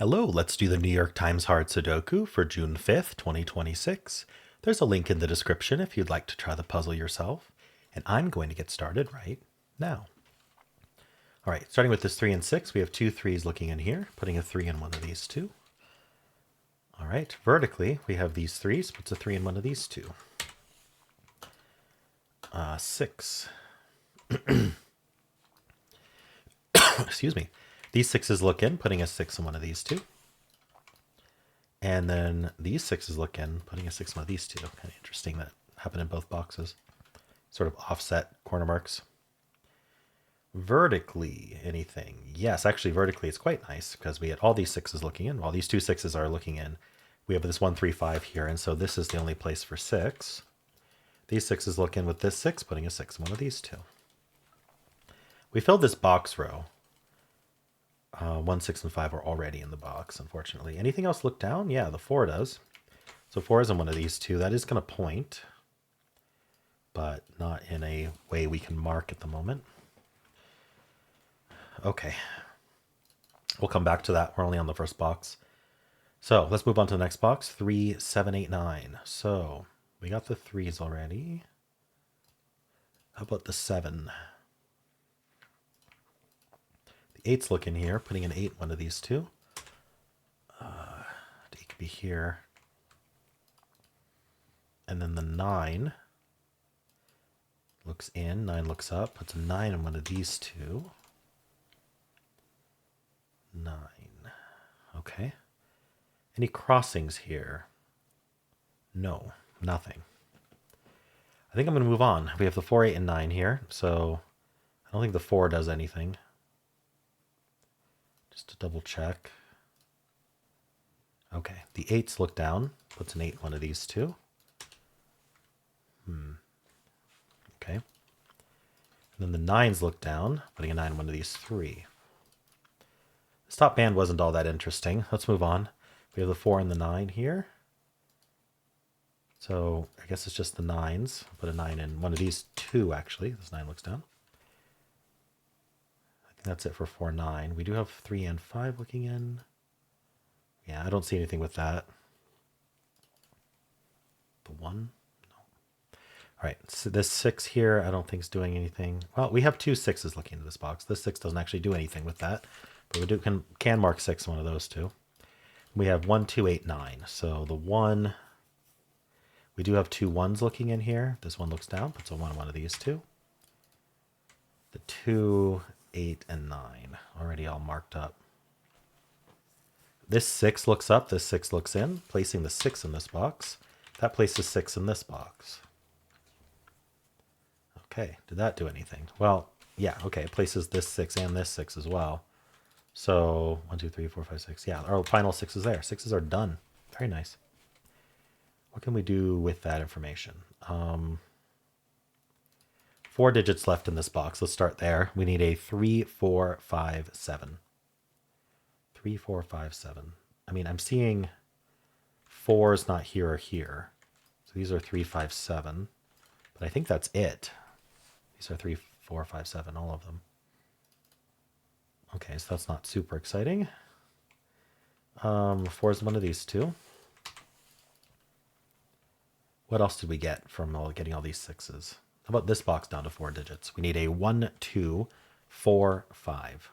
Hello, let's do the New York Times Hard Sudoku for June 5th, 2026. There's a link in the description if you'd like to try the puzzle yourself. And I'm going to get started right now. All right, starting with this 3 and 6, we have two threes looking in here, putting a 3 in one of these two. All right, vertically, we have these threes, puts a 3 in one of these two. 6. Excuse me. These sixes look in, putting a 6 in one of these two. And then these sixes look in, putting a 6 in one of these two. Kind of interesting that happened in both boxes. Sort of offset corner marks. Vertically, anything? Yes, actually vertically it's quite nice because we had all these sixes looking in. While these two sixes are looking in, we have this 1, 3, 5 here. And so this is the only place for 6. These sixes look in with this 6, putting a 6 in one of these two. We filled this box row. 1, 6, and 5 are already in the box, unfortunately. Anything else look down? Yeah, the 4 does. So 4 is in one of these two. That is going to point, but not in a way we can mark at the moment. Okay. We'll come back to that. We're only on the first box. So let's move on to the next box. 3, 7, 8, 9. So we got the 3s already. How about the 7? 8's looking here, putting an 8 in one of these two. 8 could be here. And then the 9 looks in, 9 looks up, puts a 9 in one of these two. 9. Okay. Any crossings here? No, nothing. I think I'm going to move on. We have the 4, 8, and 9 here, so I don't think the 4 does anything. Just to double check. Okay, the 8's look down, puts an 8 in one of these two. Okay. And then the 9's look down, putting a 9 in one of these 3. This top band wasn't all that interesting. Let's move on. We have the 4 and the 9 here. So I guess it's just the 9's. I'll put a 9 in one of these two, actually. This 9 looks down. That's it for 4, 9. We do have 3 and 5 looking in. Yeah, I don't see anything with that. The 1? No. All right, so this 6 here I don't think is doing anything. Well, we have 2 6s looking into this box. This 6 doesn't actually do anything with that, but we can mark 6 one of those two. We have 1, 2, 8, 9. So the 1, we do have 2 1s looking in here. This one looks down, puts a 1 in one of these two. The 2, 8, and 9 already all marked up. This 6 looks up, this 6 looks in, placing the 6 in this box. That places 6 in this box. Okay, did that do anything? Well, yeah, okay, it places this 6 and this 6 as well. So 1, 2, 3, 4, 5, 6. Yeah, our final 6 is there. 6s are done. Very nice. What can we do with that information? 4 digits left in this box. Let's start there. We need a 3, 4, 5, 7. 3, 4, 5, 7. I mean, I'm seeing 4's not here or here. So these are 3, 5, 7. But I think that's it. These are 3, 4, 5, 7, all of them. Okay, so that's not super exciting. 4 is one of these two. What else did we get from getting all these 6s? How about this box down to 4 digits? We need a 1, 2, 4, 5.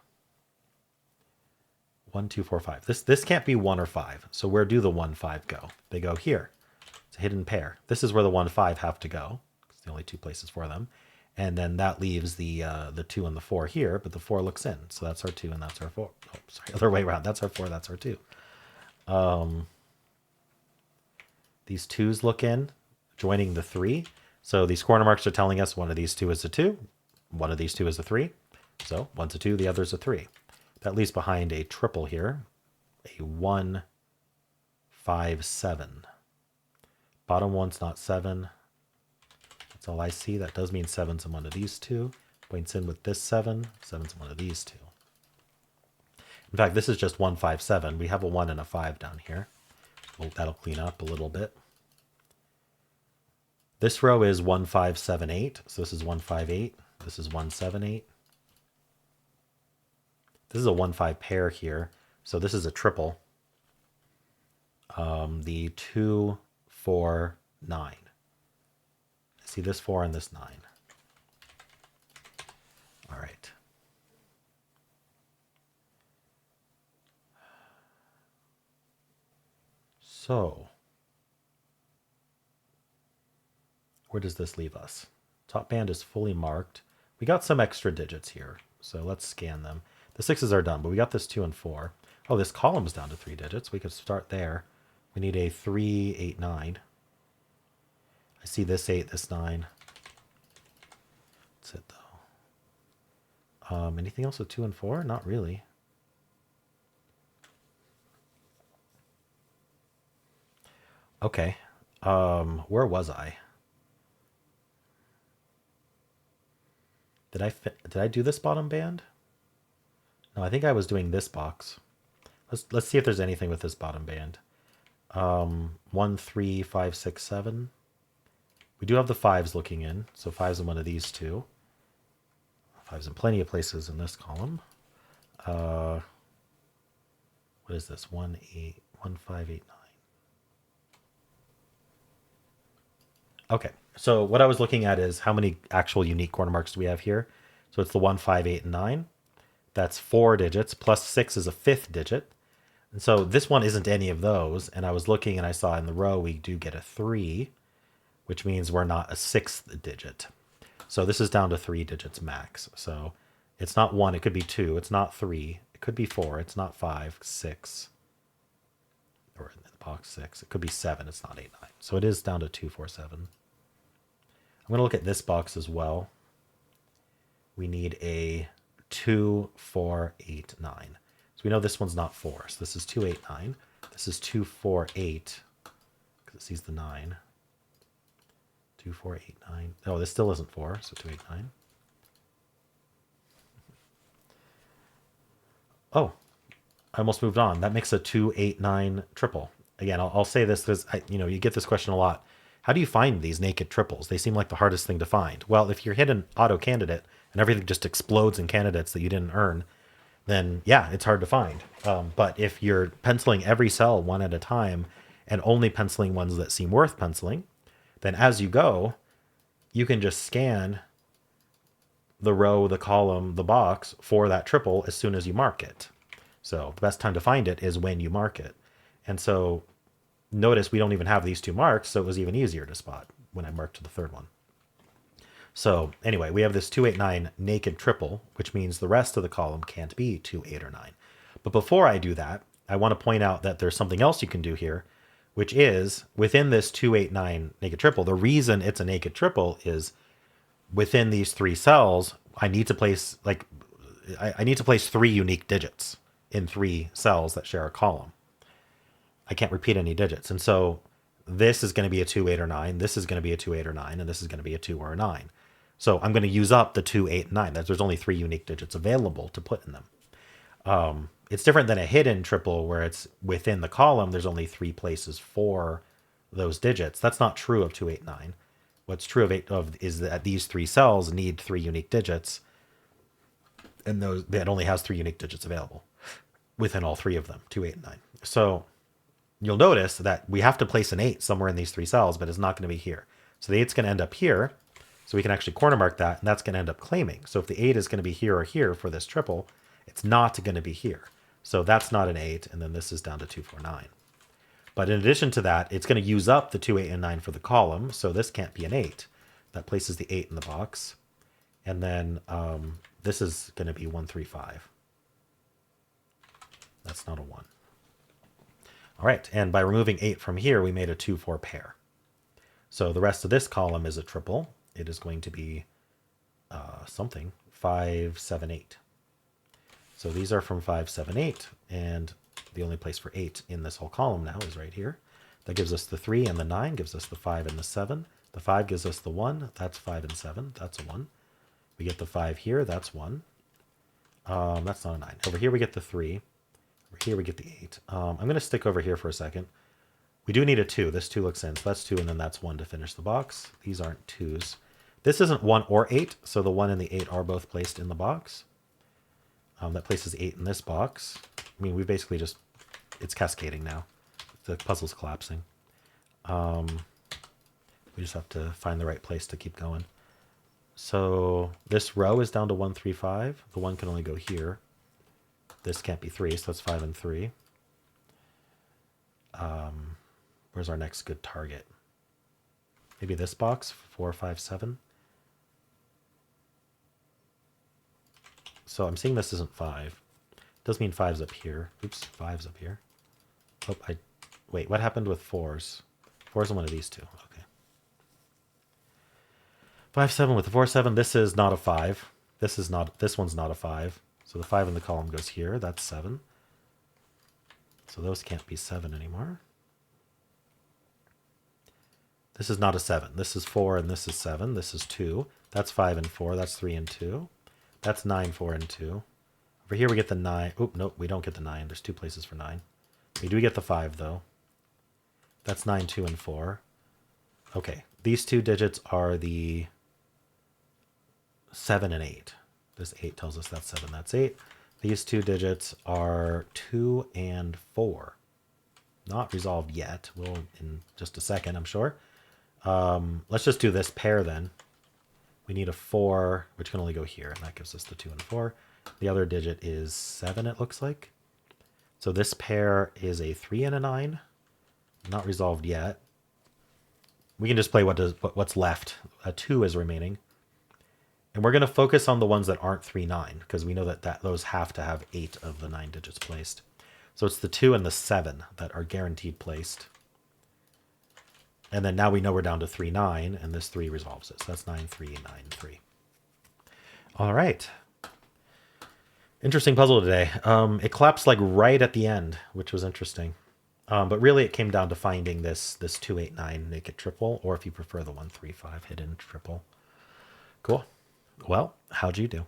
1, 2, 4, 5. This can't be 1 or 5. So where do the 1, 5 go? They go here. It's a hidden pair. This is where the 1, 5 have to go. It's the only 2 places for them. And then that leaves the 2 and the 4 here, but the 4 looks in. So that's our 2 and that's our 4. Oh, sorry, other way around. That's our 4, that's our 2. These 2's look in, joining the 3. So these corner marks are telling us one of these 2 is a 2, one of these 2 is a 3. So one's a 2, the other's a 3. That leaves behind a triple here, a 1, 5, 7. Bottom one's not 7. That's all I see. That does mean 7's in one of these two. Points in with this 7. 7's in one of these two. In fact, this is just 1, 5, 7. We have a 1 and a 5 down here. Well, that'll clean up a little bit. This row is 1, 5, 7, 8. So this is 1, 5, 8. This is 1, 7, 8. This is a 1, 5 pair here. So this is a triple. The 2, 4, 9. See this 4 and this 9. All right. So where does this leave us? Top band is fully marked. We got some extra digits here, so let's scan them. The 6s are done, but we got this 2 and 4. Oh, this column is down to 3 digits. We could start there. We need a 3, 8, 9. I see this 8, this 9. That's it, though. Anything else with 2 and 4? Not really. Okay. Where was I? Did I do this bottom band? No, I think I was doing this box. Let's see if there's anything with this bottom band. 1, 3, 5, 6, 7. We do have the 5s looking in, so 5's in one of these two. 5's in plenty of places in this column. What is this? 1, 8, 1, 5, 8, 9. Okay, so what I was looking at is how many actual unique corner marks do we have here? So it's the 1, 5, 8, and 9. That's 4 digits, plus 6 is a 5th digit. And so this one isn't any of those. And I was looking and I saw in the row we do get a 3, which means we're not a 6th digit. So this is down to 3 digits max. So it's not 1, it could be 2. It's not 3, it could be 4. It's not 5, 6. Or in the box 6. It could be 7, it's not 8, 9. So it is down to 2, 4, 7. I'm going to look at this box as well. We need a 2, 4, 8, 9. So we know this one's not 4. So this is 2, 8, 9. This is 2, 4, 8. Because it sees the 9. 2, 4, 8, 9. Oh, this still isn't 4. So 2, 8, 9. Oh, I almost moved on. That makes a 2, 8, 9 triple. Again, I'll say this because you get this question a lot. How do you find these naked triples? They seem like the hardest thing to find. Well, if you're hitting auto candidate and everything just explodes in candidates that you didn't earn, then yeah, it's hard to find. But if you're penciling every cell one at a time and only penciling ones that seem worth penciling, then as you go, you can just scan the row, the column, the box for that triple as soon as you mark it. So the best time to find it is when you mark it. And so notice we don't even have these 2 marks, so it was even easier to spot when I marked the 3rd one. So anyway, we have this 2, 8, 9 naked triple, which means the rest of the column can't be 2, 8, or 9. But before I do that, I want to point out that there's something else you can do here, which is within this 2, 8, 9 naked triple, the reason it's a naked triple is within these 3 cells, I need to place I need to place 3 unique digits in 3 cells that share a column. I can't repeat any digits. And so this is going to be a 2, 8, or 9. This is going to be a 2, 8, or 9. And this is going to be a 2 or a 9. So I'm going to use up the 2, 8, and 9. There's only 3 unique digits available to put in them. It's different than a hidden triple where it's within the column. There's only 3 places for those digits. That's not true of 2, 8, 9. What's true of is that these 3 cells need 3 unique digits. And that only has 3 unique digits available within all 3 of them, 2, 8, and 9. So you'll notice that we have to place an 8 somewhere in these 3 cells, but it's not going to be here. So the 8's going to end up here. So we can actually corner mark that, and that's going to end up claiming. So if the 8 is going to be here or here for this triple, it's not going to be here. So that's not an 8, and then this is down to 2, 4, 9. But in addition to that, it's going to use up the 2, 8, and 9 for the column, so this can't be an 8. That places the 8 in the box. And then this is going to be 1, 3, 5. That's not a 1. All right, and by removing 8 from here, we made a 2, 4 pair. So the rest of this column is a triple. It is going to be something, 5, 7, 8. So these are from 5, 7, 8, and the only place for 8 in this whole column now is right here. That gives us the 3 and the 9, gives us the 5 and the 7. The 5 gives us the 1, that's 5 and 7, that's a 1. We get the 5 here, that's 1. That's not a 9. Over here we get the 3. Over here we get the 8. I'm going to stick over here for a second. We do need a 2. This 2 looks in, so that's 2, and then that's 1 to finish the box. These aren't 2s. This isn't 1 or 8, so the 1 and the 8 are both placed in the box. That places 8 in this box. I mean, we basically just, it's cascading now. The puzzle's collapsing. We just have to find the right place to keep going. So this row is down to 1, 3, 5. The 1 can only go here. This can't be 3, so that's 5 and 3. Where's our next good target? Maybe this box, 4, 5, 7. So I'm seeing this isn't 5. Does mean 5's up here. Oops, 5's up here. Oh, wait, what happened with 4s? 4's in one of these two. Okay. 5, 7 with the 4, 7. This is not a 5. This one's not a 5. So the 5 in the column goes here. That's 7. So those can't be 7 anymore. This is not a 7. This is 4 and this is 7. This is 2. That's 5 and 4. That's 3 and 2. That's 9, 4 and 2. Over here we get the 9. Oop, nope, we don't get the 9. There's 2 places for 9. We do get the 5 though. That's 9, 2 and 4. Okay, these 2 digits are the 7 and 8. This 8 tells us that's 7, that's 8. These 2 digits are 2 and 4. Not resolved yet. We'll in just a second, I'm sure. Let's just do this pair then. We need a 4, which can only go here, and that gives us the 2 and 4. The other digit is 7, it looks like. So this pair is a 3 and a 9. Not resolved yet. We can just play what's left. A 2 is remaining. And we're going to focus on the ones that aren't 3, 9, because we know that those have to have 8 of the 9 digits placed. So it's the 2 and the 7 that are guaranteed placed. And then now we know we're down to 3, 9, and this 3 resolves it. So that's 9, 3, 9, 3. All right. Interesting puzzle today. It collapsed like right at the end, which was interesting. But really it came down to finding this 2, 8, 9 naked triple, or if you prefer the 1, 3, 5 hidden triple. Cool. Well, how'd you do?